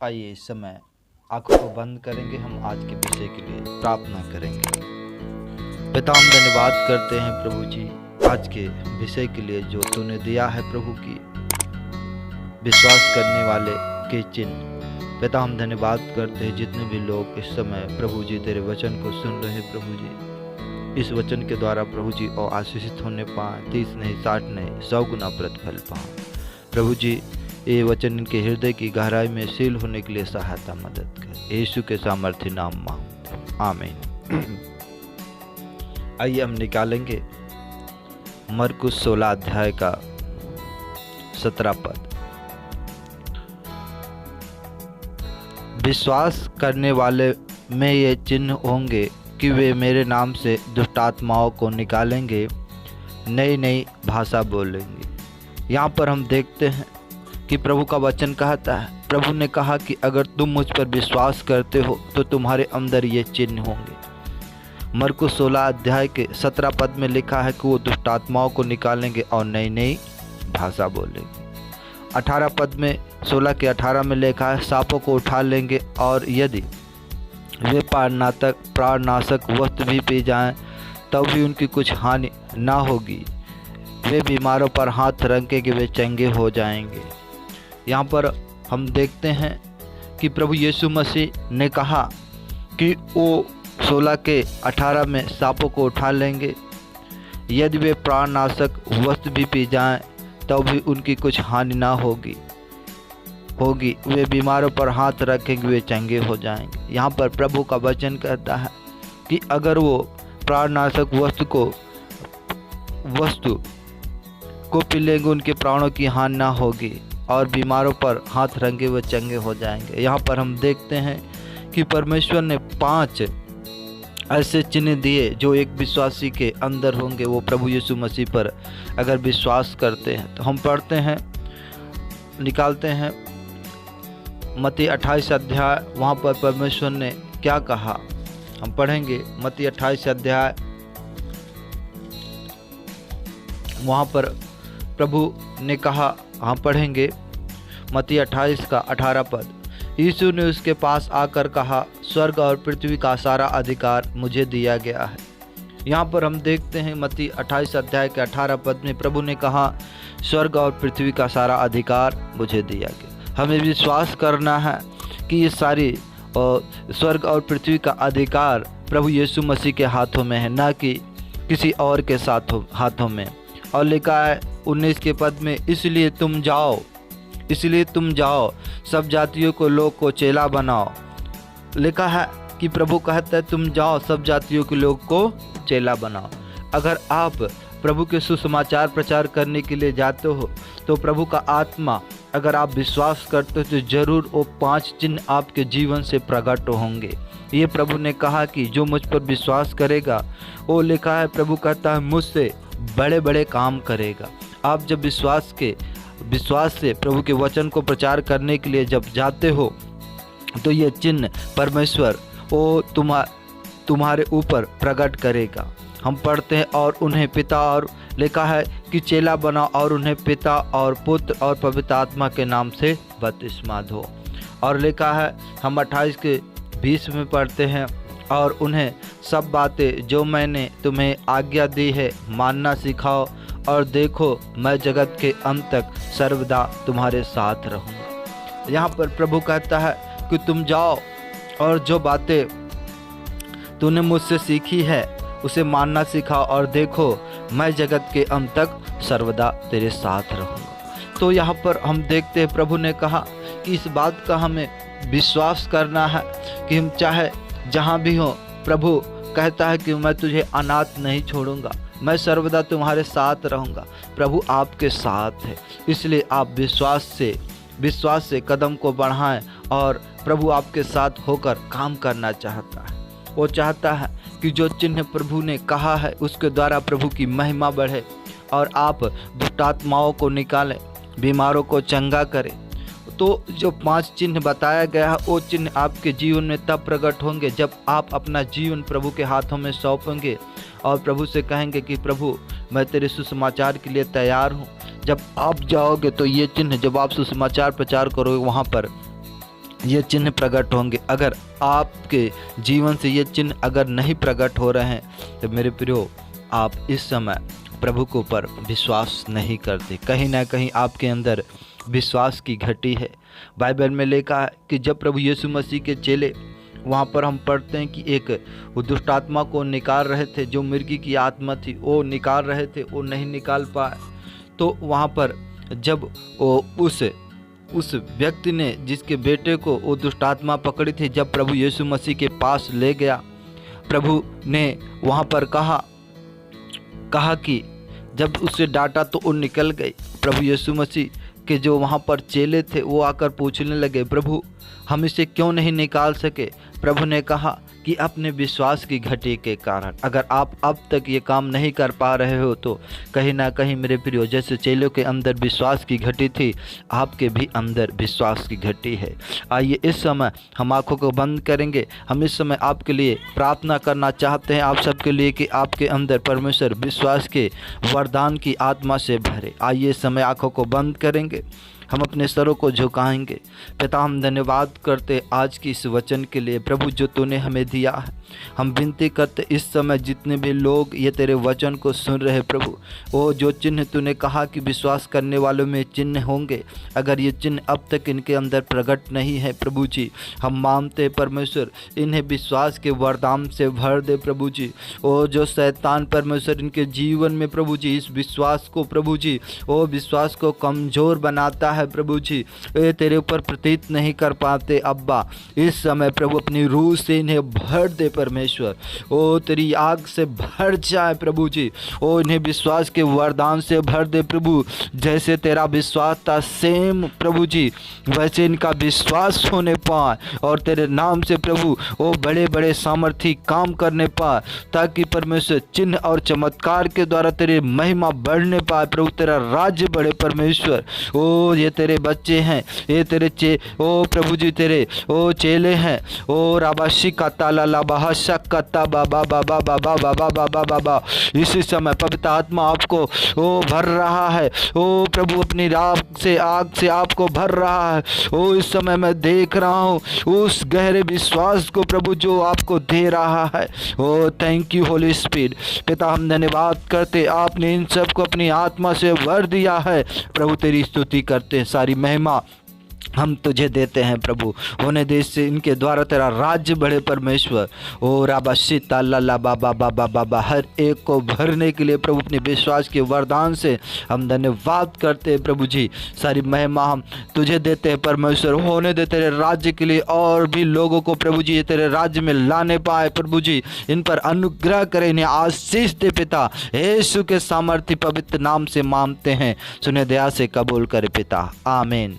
आइए इस समय आंखों को बंद करेंगे, हम आज के विषय के लिए प्रार्थना करेंगे। पिता, हम धन्यवाद करते हैं प्रभु जी आज के विषय के लिए जो तूने दिया है प्रभु की विश्वास करने वाले के चिन्ह। पिता, हम धन्यवाद करते हैं जितने भी लोग इस समय प्रभु जी तेरे वचन को सुन रहे हैं प्रभु जी, इस वचन के द्वारा प्रभु जी और आशीषित होने पाए, 30 नहीं 60 नहीं 100 गुना प्रतिफल पाए। प्रभु जी ये वचन इनके हृदय की गहराई में सील होने के लिए सहायता मदद कर, यीशु के सामर्थ्य नाम मांग, आमीन। आइए हम निकालेंगे मरकुस 16 अध्याय का 17 पद। विश्वास करने वाले में ये चिन्ह होंगे कि वे मेरे नाम से दुष्टात्माओं को निकालेंगे, नई नई भाषा बोलेंगे। यहाँ पर हम देखते हैं कि प्रभु का वचन कहता है, प्रभु ने कहा कि अगर तुम मुझ पर विश्वास करते हो तो तुम्हारे अंदर ये चिन्ह होंगे। मरकुस 16 अध्याय के 17 पद में लिखा है कि वो दुष्टात्माओं को निकालेंगे और नई नई भाषा बोलेंगे। 18 पद में 16 के 18 में लिखा है, सांपों को उठा लेंगे और यदि वे प्राणनाशक वस्तु भी पी जाएं तब भी उनकी कुछ हानि ना होगी। वे बीमारों पर हाथ रखेंगे, वे चंगे हो जाएंगे। यहाँ पर हम देखते हैं कि प्रभु यीशु मसीह ने कहा कि वो 16 के 18 में सांपों को उठा लेंगे, यदि वे प्राणनाशक वस्तु भी पी जाएं तब भी उनकी कुछ हानि ना होगी। वे बीमारों पर हाथ रखेंगे, वे चंगे हो जाएंगे। यहाँ पर प्रभु का वचन कहता है कि अगर वो प्राणनाशक वस्तु को पी लेंगे, उनके प्राणों की हानि ना होगी और बीमारों पर हाथ रखेंगे, वे चंगे हो जाएंगे। यहाँ पर हम देखते हैं कि परमेश्वर ने 5 ऐसे चिन्ह दिए जो एक विश्वासी के अंदर होंगे। वो प्रभु यीशु मसीह पर अगर विश्वास करते हैं तो हम पढ़ते हैं, निकालते हैं मत्ती 28 अध्याय। वहाँ पर परमेश्वर ने क्या कहा, हम पढ़ेंगे मत्ती 28 अध्याय। वहाँ पर प्रभु ने कहा, हम पढ़ेंगे मत्ती 28 का 18 पद। यीशु ने उसके पास आकर कहा, स्वर्ग और पृथ्वी का सारा अधिकार मुझे दिया गया है। यहाँ पर हम देखते हैं मत्ती 28 अध्याय के 18 पद में प्रभु ने कहा, स्वर्ग और पृथ्वी का सारा अधिकार मुझे दिया गया। हमें विश्वास करना है कि ये सारी स्वर्ग और पृथ्वी का अधिकार प्रभु यीशु मसीह के हाथों में है, ना कि किसी और के हाथों में। और लिखा है 19 के पद में, इसलिए तुम जाओ सब जातियों को लोग को चेला बनाओ। लिखा है कि प्रभु कहता है तुम जाओ सब जातियों के लोग को चेला बनाओ। अगर आप प्रभु के सुसमाचार प्रचार करने के लिए जाते हो तो प्रभु का आत्मा, अगर आप विश्वास करते हो तो जरूर वो 5 चिन्ह आपके जीवन से प्रकट होंगे। ये प्रभु ने कहा कि जो मुझ पर विश्वास करेगा, वो लिखा है प्रभु कहता है मुझसे बड़े बड़े काम करेगा। आप जब विश्वास से प्रभु के वचन को प्रचार करने के लिए जब जाते हो तो ये चिन्ह परमेश्वर वो तुम्हारे ऊपर प्रकट करेगा। हम पढ़ते हैं और उन्हें पिता, और लिखा है कि चेला बना और उन्हें पिता और पुत्र और पवित्र आत्मा के नाम से बपतिस्मा दो। और लिखा है हम 28 के 20 में पढ़ते हैं, और उन्हें सब बातें जो मैंने तुम्हें आज्ञा दी है मानना सिखाओ, और देखो मैं जगत के अंत तक सर्वदा तुम्हारे साथ रहूँगा। यहाँ पर प्रभु कहता है कि तुम जाओ और जो बातें तूने मुझसे सीखी है उसे मानना सिखाओ, और देखो मैं जगत के अंत तक सर्वदा तेरे साथ रहूँगा। तो यहाँ पर हम देखते हैं प्रभु ने कहा कि इस बात का हमें विश्वास करना है कि हम चाहे जहाँ भी हो, प्रभु कहता है कि मैं तुझे अनाथ नहीं छोड़ूंगा, मैं सर्वदा तुम्हारे साथ रहूँगा। प्रभु आपके साथ है, इसलिए आप विश्वास से कदम को बढ़ाएं, और प्रभु आपके साथ होकर काम करना चाहता है। वो चाहता है कि जो चिन्ह प्रभु ने कहा है उसके द्वारा प्रभु की महिमा बढ़े और आप दुष्टात्माओं को निकालें, बीमारों को चंगा करें। तो जो 5 चिन्ह बताया गया है वो चिन्ह आपके जीवन में तब प्रकट होंगे जब आप अपना जीवन प्रभु के हाथों में सौंपेंगे और प्रभु से कहेंगे कि प्रभु मैं तेरे सुसमाचार के लिए तैयार हूँ। जब आप जाओगे तो ये चिन्ह, जब आप सुसमाचार प्रचार करोगे वहाँ पर ये चिन्ह प्रकट होंगे। अगर आपके जीवन से ये चिन्ह अगर नहीं प्रकट हो रहे हैं तो मेरे प्रियो, आप इस समय प्रभु के ऊपर विश्वास नहीं करते। कहीं ना कहीं आपके अंदर विश्वास की घटी है। बाइबल में लिखा है कि जब प्रभु यीशु मसीह के चेले, वहाँ पर हम पढ़ते हैं कि एक वो दुष्ट आत्मा को निकाल रहे थे, जो मिर्गी की आत्मा थी वो निकाल रहे थे, वो नहीं निकाल पाए। तो वहाँ पर जब वो उस व्यक्ति ने जिसके बेटे को वो दुष्ट आत्मा पकड़ी थी, जब प्रभु यीशु मसीह के पास ले गया, प्रभु ने वहाँ पर कहा कि जब उससे डांटा तो वो निकल गई। प्रभु यीशु मसीह के जो वहाँ पर चेले थे वो आकर पूछने लगे, प्रभु हम इसे क्यों नहीं निकाल सके? प्रभु ने कहा कि अपने विश्वास की घटी के कारण। अगर आप अब तक ये काम नहीं कर पा रहे हो तो कहीं ना कहीं मेरे प्रियो, जैसे चेलों के अंदर विश्वास की घटी थी, आपके भी अंदर विश्वास की घटी है। आइए इस समय हम आंखों को बंद करेंगे। हम इस समय आपके लिए प्रार्थना करना चाहते हैं, आप सबके लिए, कि आपके अंदर परमेश्वर विश्वास के वरदान की आत्मा से भरे। आइए इस समय आंखों को बंद करेंगे, हम अपने सरों को झुकाएंगे। पिता, हम धन्यवाद करते आज की इस वचन के लिए प्रभु जो तूने हमें दिया है। हम विनती करते इस समय जितने भी लोग ये तेरे वचन को सुन रहे प्रभु, वो जो चिन्ह तूने कहा कि विश्वास करने वालों में चिन्ह होंगे, अगर ये चिन्ह अब तक इनके अंदर प्रकट नहीं है प्रभु जी, हम मानते परमेश्वर इन्हें विश्वास के वरदान से भर दे प्रभु जी। वो जो शैतान परमेश्वर इनके जीवन में प्रभु जी इस विश्वास को प्रभु जी, वो विश्वास को कमज़ोर बनाता है प्रभु जी, ये तेरे ऊपर प्रतीत नहीं कर पाते अब्बा, इस समय प्रभु अपनी रूह से इन्हें भर दे परमेश्वर। ओ तेरी आग से भर जाए प्रभु जी, ओ इन्हें विश्वास के वरदान से भर दे प्रभु। जैसे तेरा विश्वास था सेम प्रभु जी, वैसे इनका विश्वास होने पाए और तेरे नाम से प्रभु ओ बड़े बड़े सामर्थी काम करने पाए, ताकि परमेश्वर चिन्ह और चमत्कार के द्वारा तेरी महिमा बढ़ने पाए प्रभु, तेरा राज्य बढ़े परमेश्वर। ओ ये तेरे बच्चे हैं, ये तेरे ओ प्रभु जी तेरे ओ चेले हैं। ओ राबाशी का ताला लाबा शक्का बाबा बाबा बाबा बाबा बाबा बाबा, इसी समय पवित्र आत्मा आपको ओ भर रहा है। ओ प्रभु अपनी आग से आपको भर रहा है। ओ इस समय मैं देख रहा हूँ उस गहरे विश्वास को प्रभु जो आपको दे रहा है। ओ थैंक यू होली स्पिरिट। पिता, हम धन्यवाद करते, आपने इन सबको अपनी आत्मा से भर दिया है प्रभु। तेरी स्तुति करते हैं, सारी महिमा हम तुझे देते हैं प्रभु। होने देश से इनके द्वारा तेरा राज्य बढ़े परमेश्वर। ओ राबाशी ताला बाबा बाबा बाबा, हर एक को भरने के लिए प्रभु अपने विश्वास के वरदान से हम धन्यवाद करते हैं प्रभु जी। सारी महिमा हम तुझे देते हैं परमेश्वर। होने दे तेरे राज्य के लिए और भी लोगों को प्रभु जी तेरे राज्य में लाने पाए प्रभु जी, इन पर अनुग्रह करे, इन्हें आशीष दे पिता। यीशु के सामर्थ्य पवित्र नाम से मांगते हैं, सुने दया से कबूल करे पिता, आमीन।